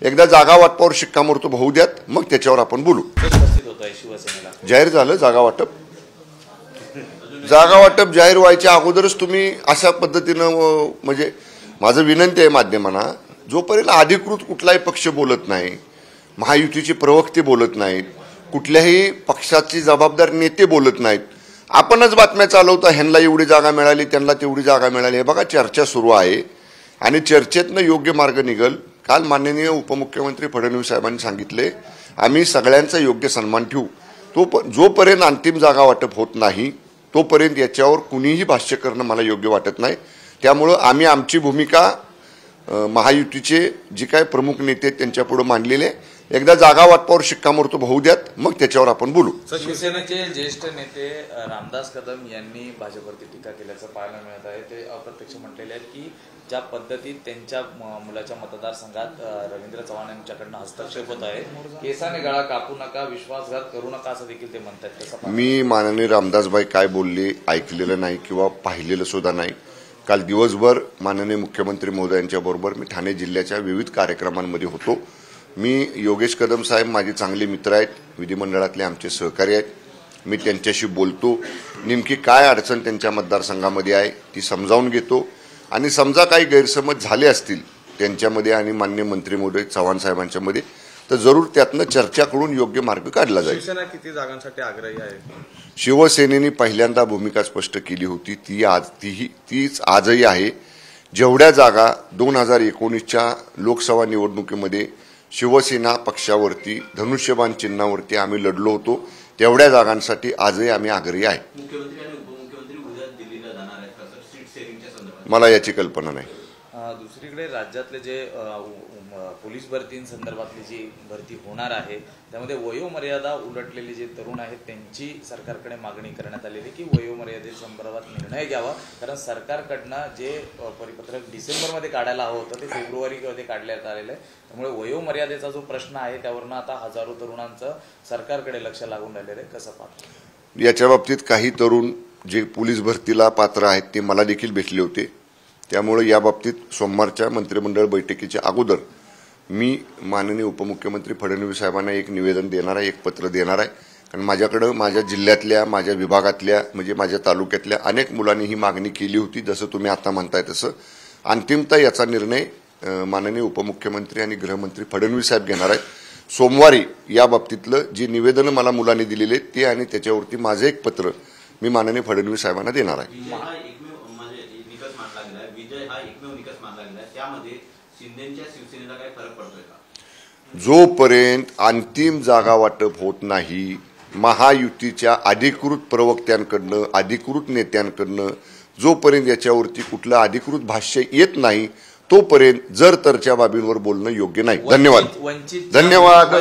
एकदा जागा वाटपावर शिक्कामोर्तब होऊ द्यात, मग त्याच्यावर आपण बोलू। जाहीर झालं जागा वाटप। जागा वाटप जाहीर व्हायच्या अगोदरच तुम्ही अशा पद्धतीनं म्हणजे माझं विनंती आहे माध्यमांना, जोपर्यंत अधिकृत कुठलाही पक्ष बोलत नाही, महायुतीचे प्रवक्ते बोलत नाहीत, कुठल्याही पक्षाचे जबाबदार नेते बोलत नाहीत, आपणच बातम्या चालवता ह्यांना एवढी जागा मिळाली त्यांना तेवढी जागा मिळाली, हे बघा चर्चा सुरू आहे आणि चर्चेतनं योग्य मार्ग निघल। काल माननीय उपमुख्यमंत्री फडणवीस साहेबांनी सांगितले, आम्ही सगळ्यांचा योग्य सन्मान ठेवू, जोपर्यंत अंतिम जागा वाटप होत नाही तोपर्यंत याच्यावर कुणीही भाष्य करणं मला योग्य वाटत नाही। त्यामुळे आम्ही आमची भूमिका महायुतीचे जे काही प्रमुख नेते त्यांच्यापुढे मांडलेले, एकदा जागा वाटपावर शिक्कामोर्तब होऊ द्यात, मग त्याच्यावर आपण बोलू। शिवसेनेचे ज्येष्ठ नेते रामदास कदम यांनी भाजपवरती टीका केल्याचं पाहायला मिळत आहे। ते अप्रत्यक्ष म्हटलेले आहेत की ज्या पद्धतीत त्यांच्या मुलाच्या मतदारसंघात रवींद्र चव्हाण यांच्याकडून हस्तक्षेप होत आहे, केसाने गळा कापू नका, विश्वासघात करू नका असं देखील ते म्हणतात। मी माननीय रामदासभाई काय बोलले ऐकलेलं नाही किंवा पाहिलेलं सुद्धा नाही। काल दिवसभर माननीय मुख्यमंत्री महोदयांच्या बरोबर मी ठाणे जिल्ह्याच्या विविध कार्यक्रमांमध्ये होतो। मी योगेश कदम साहेब माझे चांगले मित्र आहेत, विधिमंडळातले आमचे सहकारी आहेत, मी त्यांच्याशी बोलतो, नेमकी काय अडचण त्यांच्या मतदारसंघामध्ये आहे ती समजावून घेतो आणि समजा काही गैरसमज झाले असतील त्यांच्यामध्ये आणि माननीय मंत्री महोदय चव्हाण साहेबांच्यामध्ये तर जरूर त्यातनं चर्चा करून योग्य मार्ग काढला जाईल। शिवसेना किती जागांसाठी आग्रही आहे? शिवसेनेने पहिल्यांदा भूमिका स्पष्ट केली होती, तीच आजही आहे। जेवढ्या जागा 2019च्या लोकसभा निवडणुकीमध्ये शिवसेना पक्षावरती धनुष्यबाण चिन्हावरती आम्ही लढलो होतो, तेवढ्या जागांसाठी आजही आम्ही आग्रही आहे। मला याची कल्पना नाही। दुसरीकडे राज्यातले जे पोलीस भरतींसंदर्भातली जी भरती होणार आहे त्यामध्ये वयोमर्यादा उलटलेले जे तरुण आहेत त्यांची सरकारकडे मागणी करण्यात आलेली की वयोमर्यादेसंदर्भात निर्णय घ्यावा, कारण सरकारकडनं जे परिपत्रक डिसेंबरमध्ये काढायला हवं होतं ते फेब्रुवारीमध्ये काढण्यात आलेलं आहे। त्यामुळे वयोमर्यादेचा जो प्रश्न आहे त्यावरनं आता हजारो तरुणांचं सरकारकडे लक्ष लागून राहिलेलं आहे, कसं पाहता? याच्या बाबतीत काही तरुण जे पोलीस भरतीला पात्र आहेत ते मला देखील भेटले होते, त्यामुळे या बाबतीत सोमवारच्या मंत्रिमंडळ बैठकीच्या अगोदर मी माननीय उपमुख्यमंत्री फडणवीस साहेबांना एक निवेदन देणार आहे, एक पत्र देणार आहे। कारण माझ्याकडे माझ्या जिल्ह्यातल्या माझ्या विभागातल्या म्हणजे माझ्या तालुक्यातल्या अनेक मुलांनी ही मागणी केली होती, जसं तुम्ही आता म्हणताय तसं। अंतिमतः याचा निर्णय माननीय उपमुख्यमंत्री आणि गृहमंत्री फडणवीस साहेब घेणार आहेत। सोमवारी या बाबतीतलं जे निवेदन मला मुलांनी दिलेले ते आणि त्याच्यावरती माझं एक पत्र मी माननीय फडणवीस साहेबांना देणार आहे। जोपर्यंत अंतिम जागा वाटप होत नाही, महायुतीच्या अधिकृत प्रवक्त्यांकडनं अधिकृत नेत्यांकडनं जोपर्यंत याच्यावरती कुठलं अधिकृत भाष्य येत नाही तोपर्यंत जर तरच्या बाबींवर बोलणं योग्य नाही। धन्यवाद।